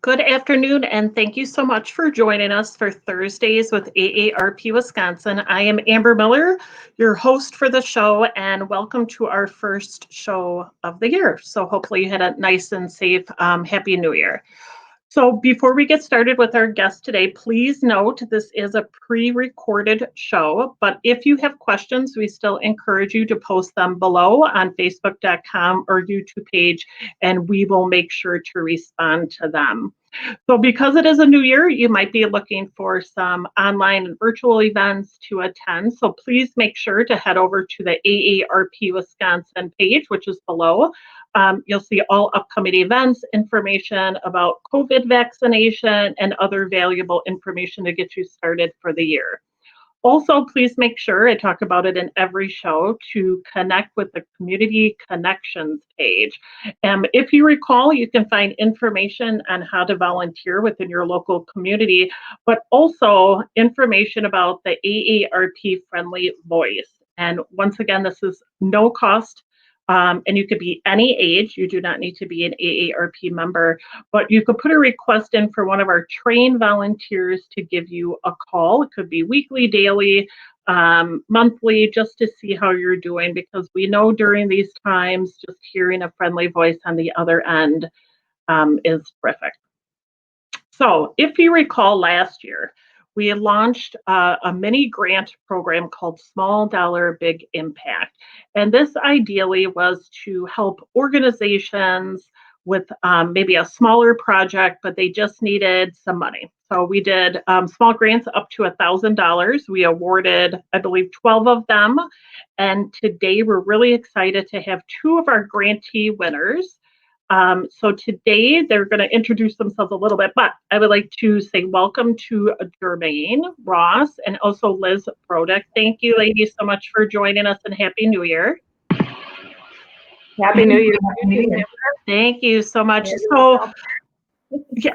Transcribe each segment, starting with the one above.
Good afternoon, and thank you so much for joining us for Thursdays with AARP Wisconsin. I am Amber Miller, your host for the show, and welcome to our first show of the year. So hopefully you had a nice and safe, Happy New Year. So before we get started with our guest today, please note this is a pre-recorded show, but if you have questions, we still encourage you to post them below on facebook.com or YouTube page, and we will make sure to respond to them. So because it is a new year, you might be looking for some online and virtual events to attend. So please make sure to head over to the AARP Wisconsin page, which is below. You'll see all upcoming events, information about COVID vaccination, and other valuable information to get you started for the year. Also, please make sure, I talk about it in every show, to connect with the Community Connections page. If you recall, you can find information on how to volunteer within your local community, but also information about the AARP Friendly Voice. And once again, this is no cost. And you could be any age. You do not need to be an AARP member, but you could put a request in for one of our trained volunteers to give you a call. It could be weekly, daily, monthly, just to see how you're doing, because we know during these times, just hearing a friendly voice on the other end is terrific. So if you recall last year, we launched a mini grant program called Small Dollar Big Impact. And this ideally was to help organizations with maybe a smaller project, but they just needed some money. So we did small grants up to $1,000. We awarded, I believe, 12 of them. And today we're really excited to have two of our grantee winners. So today they're going to introduce themselves a little bit, but I would like to say welcome to Germaine Ross and also Liz Brodek. Thank you, ladies, so much for joining us, and Happy New Year. Happy New Year. Happy New Year. Thank you so much.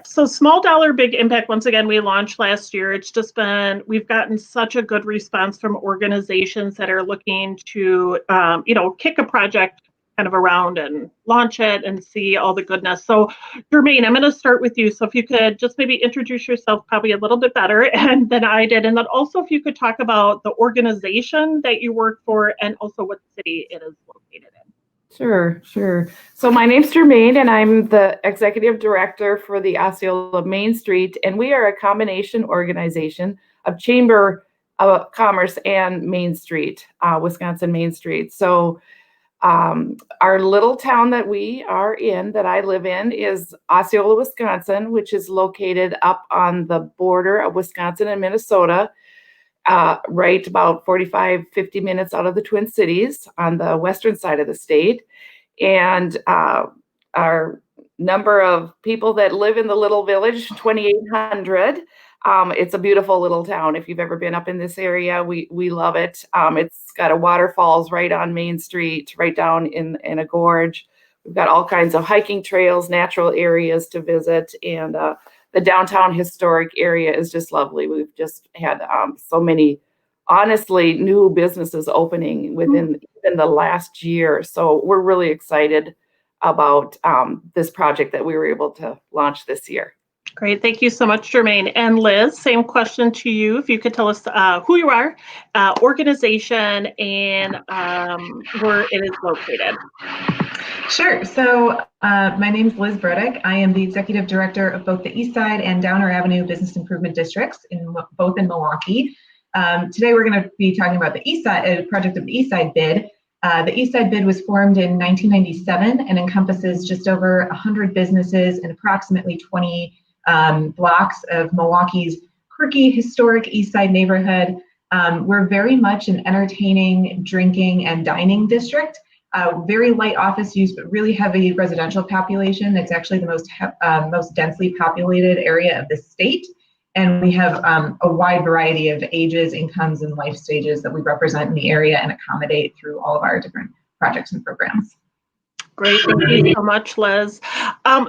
So Small Dollar Big Impact, once again, we launched last year. It's just been, we've gotten such a good response from organizations that are looking to, kick a project kind of around and launch it and see all the goodness. So Germaine, I'm going to start with you. So if you could just maybe introduce yourself probably a little bit better than I did. And then also if you could talk about the organization that you work for and also what city it is located in. Sure. So my name's Germaine, and I'm the executive director for the Osceola Main Street, and we are a combination organization of Chamber of Commerce and Main Street, Wisconsin Main Street. So our little town that we are in, that I live in, is Osceola, Wisconsin, which is located up on the border of Wisconsin and Minnesota, right about 45, 50 minutes out of the Twin Cities on the western side of the state. And our number of people that live in the little village, 2,800. It's a beautiful little town. If you've ever been up in this area, we love it. It's got a waterfalls right on Main Street, right down in a gorge. We've got all kinds of hiking trails, natural areas to visit, and the downtown historic area is just lovely. We've just had so many, honestly, new businesses opening within the last year. So we're really excited about this project that we were able to launch this year. Great. Thank you so much, Germaine. And Liz, same question to you. If you could tell us who you are, organization, and where it is located. Sure. So my name is Liz Brodek. I am the executive director of both the East Side and Downer Avenue Business Improvement Districts, both in Milwaukee. Today we're going to be talking about the East Side project of the East Side bid. The East Side bid was formed in 1997 and encompasses just over 100 businesses and approximately 20 blocks of Milwaukee's quirky, historic East Side neighborhood. We're very much an entertaining, drinking, and dining district. Very light office use, but really heavy residential population. It's actually the most densely populated area of the state. And we have a wide variety of ages, incomes, and life stages that we represent in the area and accommodate through all of our different projects and programs. Great, thank you so much, Liz.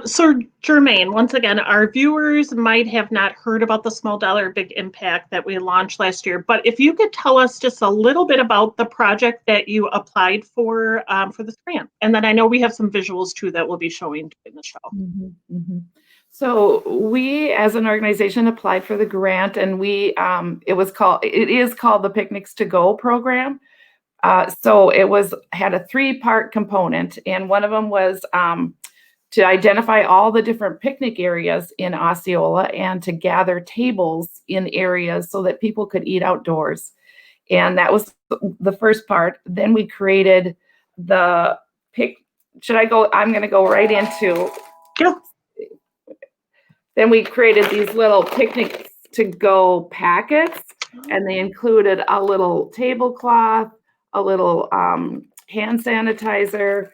So Germaine, once again, our viewers might have not heard about the Small Dollar Big Impact that we launched last year, but if you could tell us just a little bit about the project that you applied for this grant. And then I know we have some visuals too that we'll be showing in the show. So we, as an organization, applied for the grant, and it is called the Picnics to Go program. So had a 3-part component, and one of them was to identify all the different picnic areas in Osceola and to gather tables in areas so that people could eat outdoors. And that was the first part. Then we created the pic. Should I go? I'm going to go right into. Yeah. Then we created these little picnics to go packets, and they included a little tablecloth, a little hand sanitizer,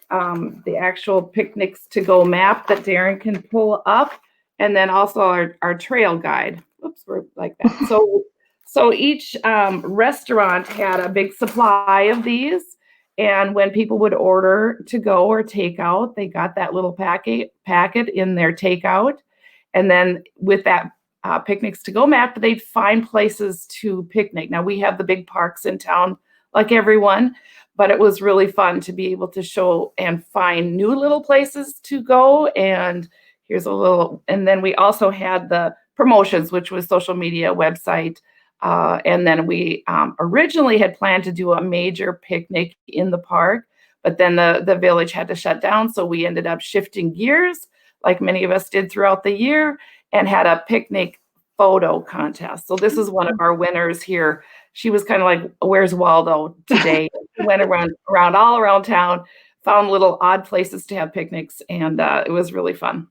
the actual picnics to go map that Darren can pull up, and then also our trail guide. Oops, we're like that. So each restaurant had a big supply of these, and when people would order to go or take out, they got that little packet in their takeout. And then with that picnics to go map, they'd find places to picnic. Now we have the big parks in town, like everyone, but it was really fun to be able to show and find new little places to go. And and then we also had the promotions, which was social media, website. And then we originally had planned to do a major picnic in the park, but then the village had to shut down. So we ended up shifting gears, like many of us did throughout the year, and had a picnic photo contest. So this is one of our winners here. She was kind of like, where's Waldo today? Went around all around town, found little odd places to have picnics, and it was really fun.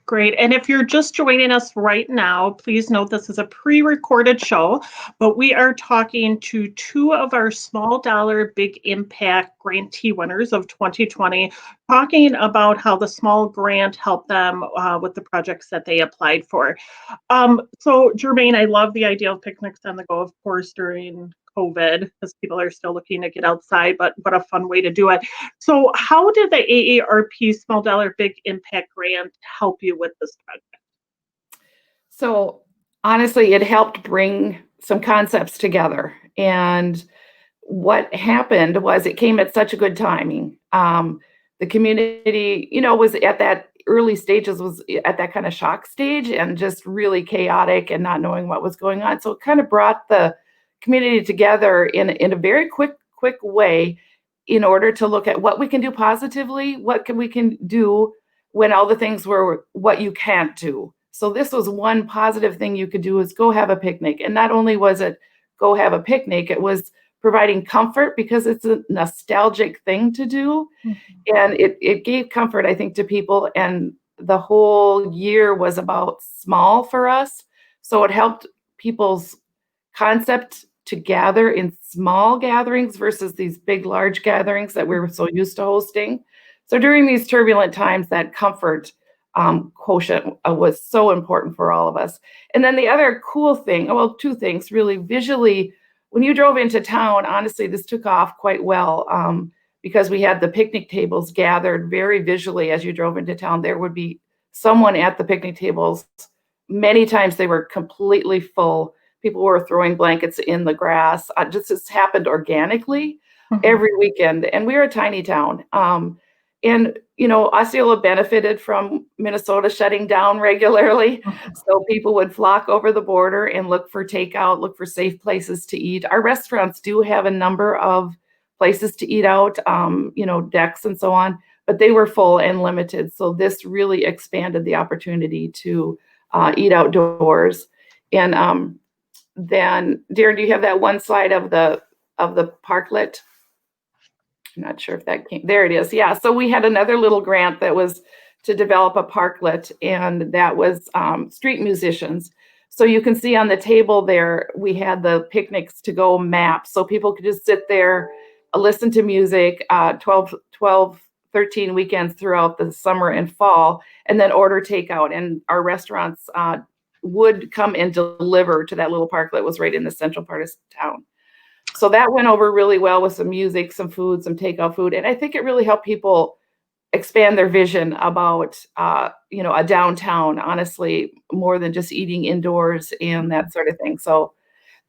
Great. And if you're just joining us right now, please note this is a pre-recorded show, but we are talking to 2 of our small dollar big impact grantee winners of 2020, talking about how the small grant helped them with the projects that they applied for. So Germaine, I love the idea of picnics on the go, of course, during COVID, because people are still looking to get outside, but a fun way to do it. So how did the AARP Small Dollar Big Impact Grant help you with this project? So honestly, it helped bring some concepts together. And what happened was it came at such a good timing. The community, was at that early stages, was at that kind of shock stage and just really chaotic and not knowing what was going on. So it kind of brought the community together in a very quick way in order to look at what we can do positively, we can do when all the things were what you can't do. So this was one positive thing you could do, is go have a picnic. And not only was it go have a picnic, it was providing comfort because it's a nostalgic thing to do. Mm-hmm. And it gave comfort, I think, to people. And the whole year was about small for us. So it helped people's concept to gather in small gatherings versus these big, large gatherings that we were so used to hosting. So during these turbulent times, that comfort quotient was so important for all of us. And then the other cool thing, 2 things really. Visually, when you drove into town, honestly, this took off quite well because we had the picnic tables gathered very visually. As you drove into town, there would be someone at the picnic tables. Many times they were completely full. People were throwing blankets in the grass. This happened organically every weekend. And we're a tiny town. And, Osceola benefited from Minnesota shutting down regularly. So people would flock over the border and look for takeout, look for safe places to eat. Our restaurants do have a number of places to eat out, decks and so on, but they were full and limited. So this really expanded the opportunity to eat outdoors. And then, Darren, do you have that one slide of the parklet? I'm not sure if that came. There it is. Yeah. So we had another little grant that was to develop a parklet, and that was street musicians. So you can see on the table there, we had the picnics to go map. So people could just sit there, listen to music, 12, 13 weekends throughout the summer and fall, and then order takeout. And our restaurants would come and deliver to that little parklet. Was right in the central part of town. So that went over really well with some music, some food, some takeout food. And I think it really helped people expand their vision about, a downtown, honestly, more than just eating indoors and that sort of thing. So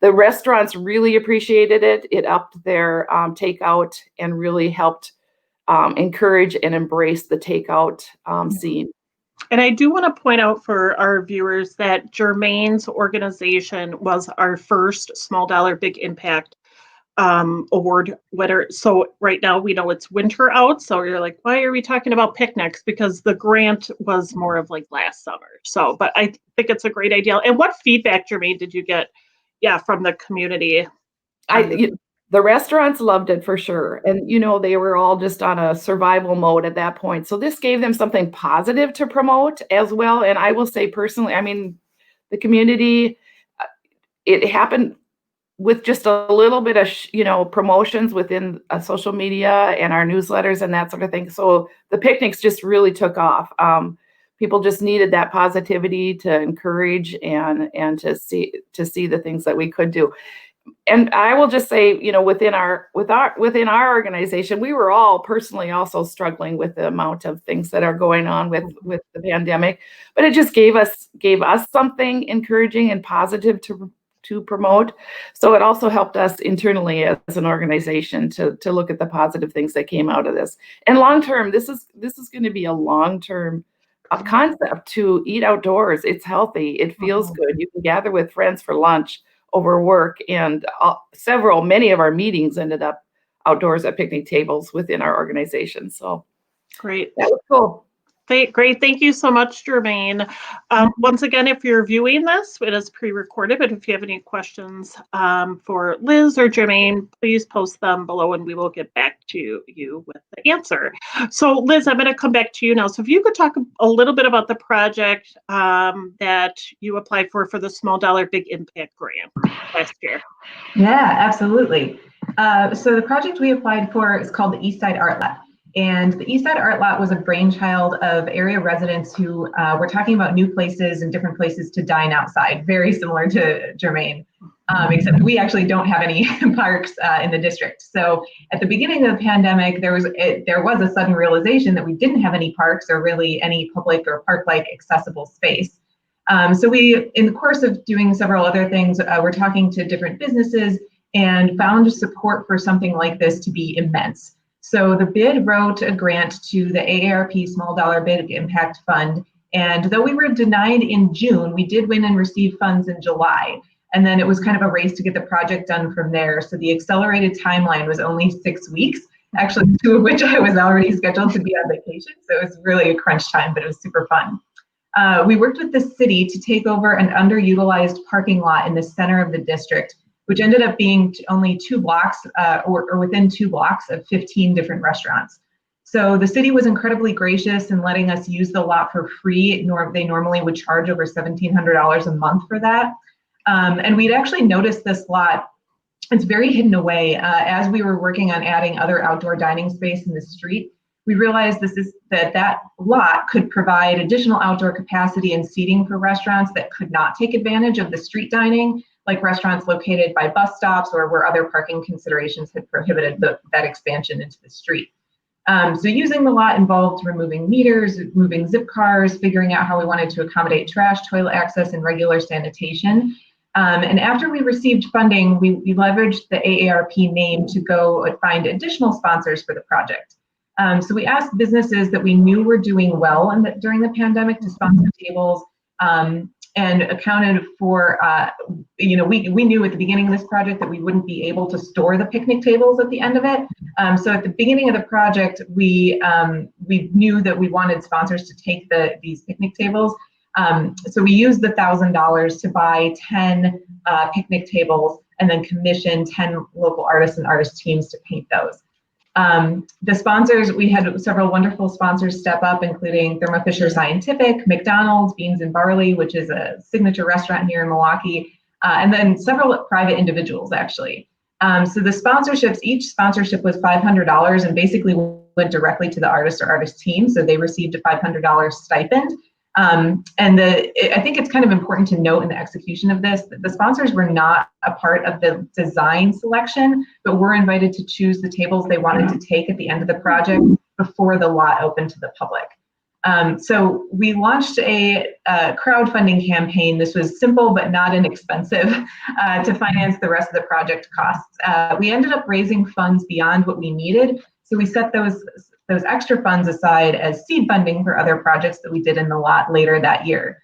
the restaurants really appreciated it. It upped their takeout and really helped encourage and embrace the takeout scene. And I do want to point out for our viewers that Germaine's organization was our first Small Dollar Big Impact award winner. So right now we know it's winter out. So you're like, why are we talking about picnics? Because the grant was more of like last summer. So, but I think it's a great idea. And what feedback, Germaine, did you get? Yeah, from the community. The restaurants loved it for sure. And, they were all just on a survival mode at that point. So this gave them something positive to promote as well. And I will say personally, I mean, the community, it happened with just a little bit of, promotions within social media and our newsletters and that sort of thing. So the picnics just really took off. People just needed that positivity to encourage and to see the things that we could do. And I will just say, within our organization, we were all personally also struggling with the amount of things that are going on with the pandemic, but it just gave us something encouraging and positive to promote. So it also helped us internally as an organization to look at the positive things that came out of this. And long term, this is going to be a long-term concept to eat outdoors. It's healthy. It feels good. You can gather with friends for lunch over work, and many of our meetings ended up outdoors at picnic tables within our organization. So great. That was cool. Great. Thank you so much, Germaine. Once again, if you're viewing this, it is pre-recorded, but if you have any questions for Liz or Germaine, please post them below and we will get back to you with the answer. So Liz, I'm going to come back to you now. So if you could talk a little bit about the project that you applied for the Small Dollar Big Impact Grant last year. Yeah, absolutely. So the project we applied for is called the Eastside Art Lot. And the Eastside Art Lot was a brainchild of area residents who were talking about new places and different places to dine outside, very similar to Germaine, except we actually don't have any parks in the district. So at the beginning of the pandemic, there was a sudden realization that we didn't have any parks or really any public or park-like accessible space. So we, in the course of doing several other things, we're talking to different businesses and found support for something like this to be immense. So the bid wrote a grant to the AARP Small Dollar Big Impact Fund. And though we were denied in June, we did win and receive funds in July. And then it was kind of a race to get the project done from there. So the accelerated timeline was only 6 weeks, actually 2 of which I was already scheduled to be on vacation. So it was really a crunch time, but it was super fun. We worked with the city to take over an underutilized parking lot in the center of the district, which ended up being only 2 blocks or within 2 blocks of 15 different restaurants. So the city was incredibly gracious in letting us use the lot for free. They normally would charge over $1,700 a month for that. And we'd actually noticed this lot. It's very hidden away. As we were working on adding other outdoor dining space in the street, we realized that lot could provide additional outdoor capacity and seating for restaurants that could not take advantage of the street dining, like restaurants located by bus stops or where other parking considerations had prohibited that expansion into the street. So using the lot involved removing meters, moving zip cars, figuring out how we wanted to accommodate trash, toilet access, and regular sanitation. And after we received funding, we leveraged the AARP name to go find additional sponsors for the project. So we asked businesses that we knew were doing well during the pandemic to sponsor tables, and accounted for, we knew at the beginning of this project that we wouldn't be able to store the picnic tables at the end of it. So at the beginning of the project, we knew that we wanted sponsors to take these picnic tables. So we used the $1,000 to buy 10 picnic tables and then commission 10 local artists and artist teams to paint those. The sponsors, we had several wonderful sponsors step up, including Thermo Fisher Scientific, McDonald's, Beans and Barley, which is a signature restaurant here in Milwaukee, and then several private individuals, actually. So the sponsorships, each sponsorship was $500 and basically went directly to the artist or artist team. So they received a $500 stipend. And I think it's kind of important to note in the execution of this that the sponsors were not a part of the design selection, but were invited to choose the tables they wanted to take at the end of the project before the lot opened to the public. So we launched a crowdfunding campaign. This was simple but not inexpensive to finance the rest of the project costs. We ended up raising funds beyond what we needed. So we set those those extra funds aside as seed funding for other projects that we did in the lot later that year.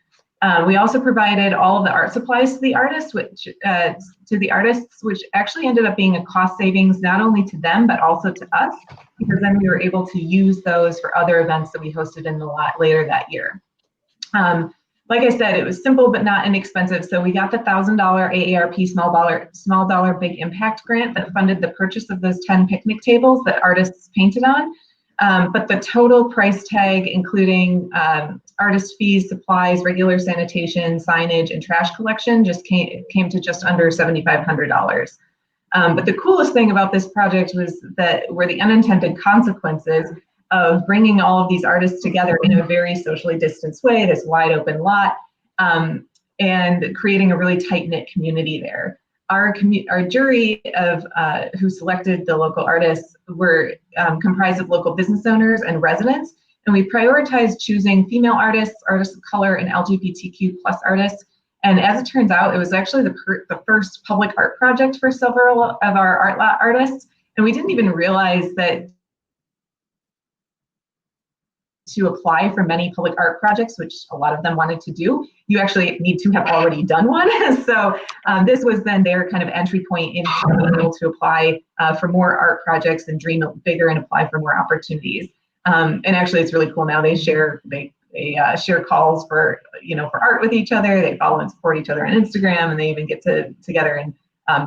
We also provided all of the art supplies to the artists, which actually ended up being a cost savings not only to them but also to us, because then we were able to use those for other events that we hosted in the lot later that year. Like I said, it was simple but not inexpensive. So we got the $1,000 AARP Small Dollar Big Impact grant that funded the purchase of those 10 picnic tables that artists painted on. But the total price tag, including artist fees, supplies, regular sanitation, signage, and trash collection, just came to just under $7,500. But the coolest thing about this project were the unintended consequences of bringing all of these artists together in a very socially distanced way, this wide open lot, and creating a really tight-knit community there. Our jury of who selected the local artists were comprised of local business owners and residents, and we prioritized choosing female artists, artists of color, and LGBTQ+ artists. And as it turns out, it was actually the first public art project for several of our art lot artists, and we didn't even realize that to apply for many public art projects, which a lot of them wanted to do, you actually need to have already done one. So this was then their kind of entry point into being able to apply for more art projects and dream bigger and apply for more opportunities. And actually, it's really cool now. They share calls for art with each other. They follow and support each other on Instagram, and they even get together and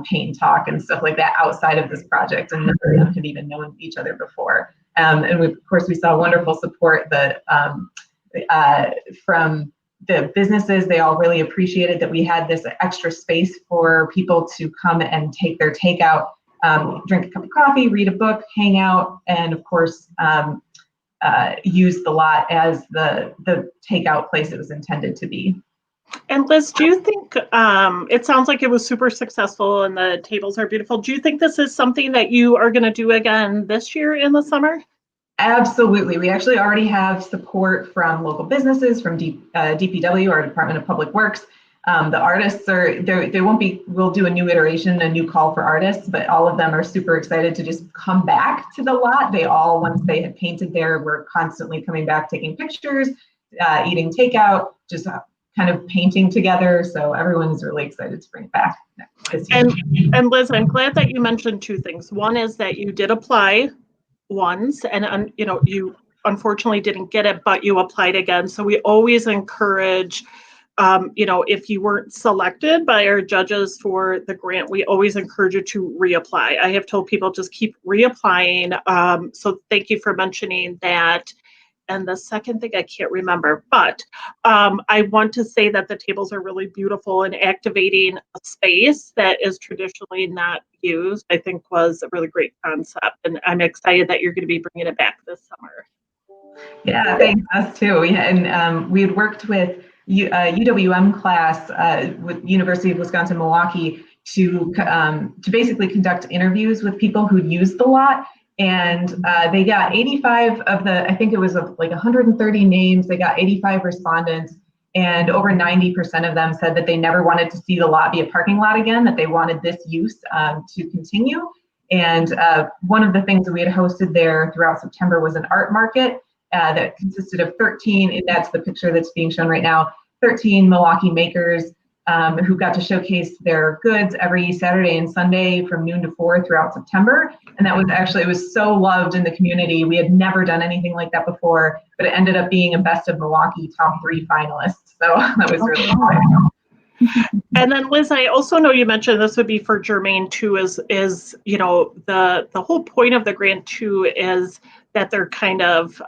paint and talk and stuff like that outside of this project. And none of them had even known each other before. And of course, we saw wonderful support from the businesses. They all really appreciated that we had this extra space for people to come and take their takeout, drink a cup of coffee, read a book, hang out, and of course, use the lot as the takeout place it was intended to be. And Liz, do you think, it sounds like it was super successful and the tables are beautiful. Do you think this is something that you are going to do again this year in the summer? Absolutely. We actually already have support from local businesses, from DPW, our Department of Public Works. The artists we'll do a new iteration, a new call for artists, but all of them are super excited to just come back to the lot. They all, once they had painted there, were constantly coming back, taking pictures, eating takeout, just kind of painting together. So everyone's really excited to bring it back this year. And Liz, I'm glad that you mentioned two things. One is that you did apply once, and you unfortunately didn't get it, but you applied again. So we always encourage, if you weren't selected by our judges for the grant, we always encourage you to reapply. I have told people just keep reapplying. So thank you for mentioning that. And the second thing I can't remember, but I want to say that the tables are really beautiful, and activating a space that is traditionally not used, I think, was a really great concept. And I'm excited that you're going to be bringing it back this summer. Yeah, thanks. Us too. We had worked with UWM class with University of Wisconsin Milwaukee to basically conduct interviews with people who used the lot. And they got 85 of I think it was like 130 names. They got 85 respondents, and over 90% of them said that they never wanted to see the lot be a parking lot again, that they wanted this use to continue. And one of the things that we had hosted there throughout September was an art market that consisted of 13, and that's the picture that's being shown right now, 13 Milwaukee makers who got to showcase their goods every Saturday and Sunday from noon to 4 throughout September. And that was it was so loved in the community. We had never done anything like that before, but it ended up being a Best of Milwaukee top 3 finalists. So that was really exciting. And then Liz, I also know you mentioned this would be for Germaine too, is the whole point of the grant too is that they're kind of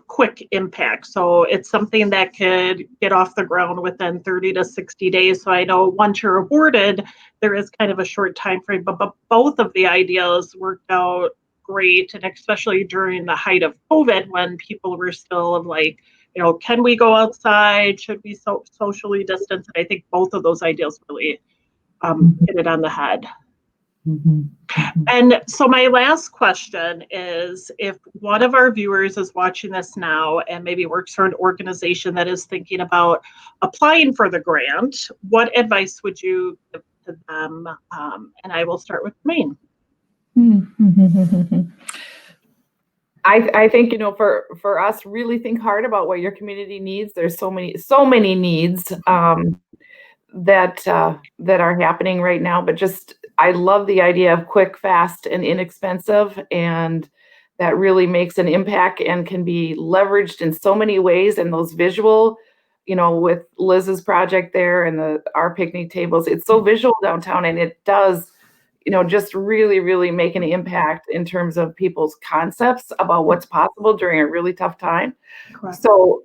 quick impact. So it's something that could get off the ground within 30 to 60 days. So I know once you're awarded, there is kind of a short time frame, but both of the ideas worked out great. And especially during the height of COVID, when people were still like, can we go outside? Should we socially distance? And I think both of those ideas really hit it on the head. Mm-hmm. And so my last question is, if one of our viewers is watching this now and maybe works for an organization that is thinking about applying for the grant, what advice would you give to them? And I will start with Germaine. I think, for us, really think hard about what your community needs. There's so many needs that are happening right now, but just I love the idea of quick, fast, and inexpensive, and that really makes an impact and can be leveraged in so many ways. And those visual, with Liz's project there and our picnic tables, it's so visual downtown, and it does, just really, really make an impact in terms of people's concepts about what's possible during a really tough time. Correct. So,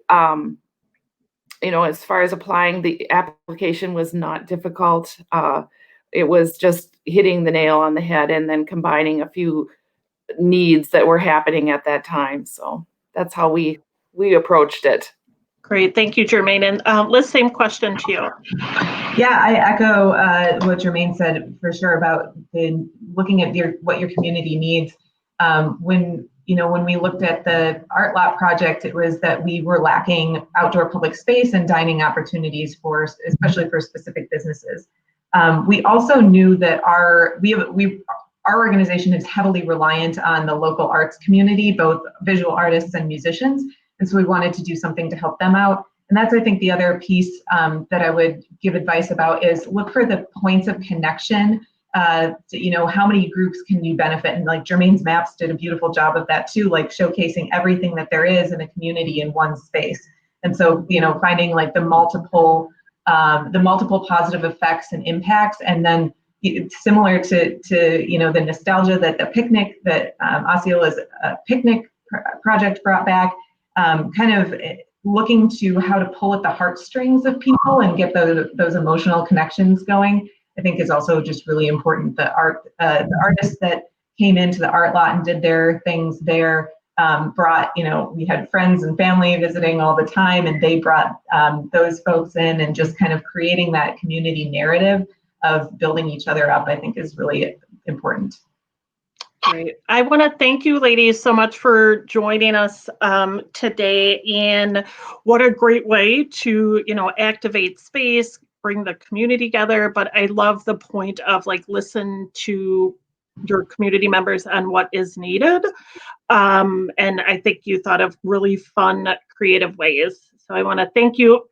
as far as applying, the application was not difficult. It was just hitting the nail on the head and then combining a few needs that were happening at that time. So that's how we approached it. Great. Thank you, Germaine. And Liz, same question to you. Yeah, I echo what Germaine said for sure about looking at what your community needs. When we looked at the art lot project, it was that we were lacking outdoor public space and dining opportunities especially for specific businesses. We also knew that our organization is heavily reliant on the local arts community, both visual artists and musicians. And so we wanted to do something to help them out. And that's, I think, the other piece that I would give advice about is look for the points of connection. How many groups can you benefit? And like Germaine's maps did a beautiful job of that too, like showcasing everything that there is in a community in one space. And so, finding like the multiple positive effects and impacts, and then similar to the nostalgia that the picnic that Osceola's picnic project brought back. Kind of looking to how to pull at the heartstrings of people and get those emotional connections going, I think is also just really important. The artists that came into the art lot and did their things there brought, we had friends and family visiting all the time, and they brought those folks in, and just kind of creating that community narrative of building each other up, I think is really important. Great. I want to thank you, ladies, so much for joining us today. And what a great way to, activate space, bring the community together. But I love the point of listen to your community members on what is needed. And I think you thought of really fun, creative ways. So I want to thank you,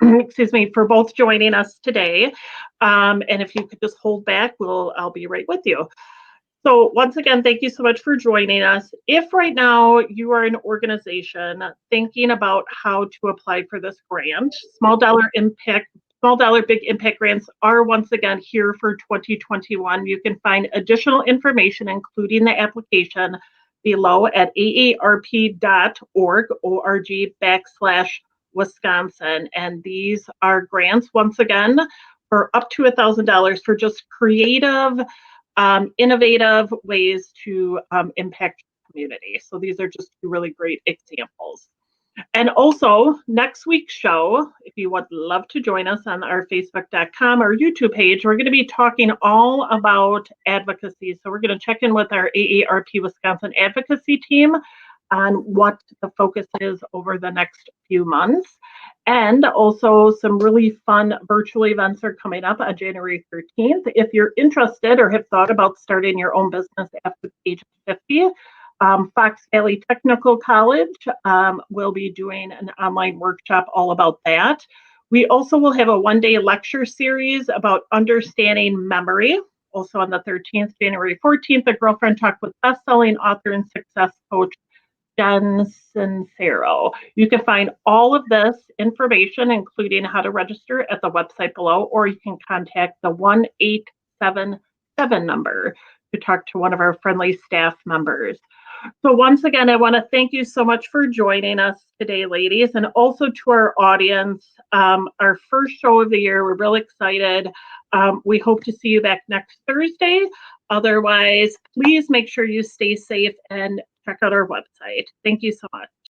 for both joining us today. And if you could just hold back, I'll be right with you. So once again, thank you so much for joining us. If right now you are an organization thinking about how to apply for this grant, small dollar big impact grants are once again here for 2021. You can find additional information, including the application, below at aarp.org/Wisconsin. And these are grants, once again, for up to $1,000 for just creative, innovative ways to impact the community. So these are just two really great examples. And also, next week's show, if you would love to join us on our Facebook.com or YouTube page, we're going to be talking all about advocacy. So we're going to check in with our AARP Wisconsin advocacy team on what the focus is over the next few months. And also some really fun virtual events are coming up on January 13th. If you're interested or have thought about starting your own business after the age of 50, Fox Valley Technical College will be doing an online workshop all about that. We also will have a one-day lecture series about understanding memory. Also on the 13th, January 14th, a girlfriend talk with best-selling author and success coach Jen Sincero. You can find all of this information, including how to register, at the website below, or you can contact the 1-877 number to talk to one of our friendly staff members. So once again, I want to thank you so much for joining us today, ladies, and also to our audience. Our first show of the year, we're really excited. We hope to see you back next Thursday. Otherwise, please make sure you stay safe and check out our website. Thank you so much.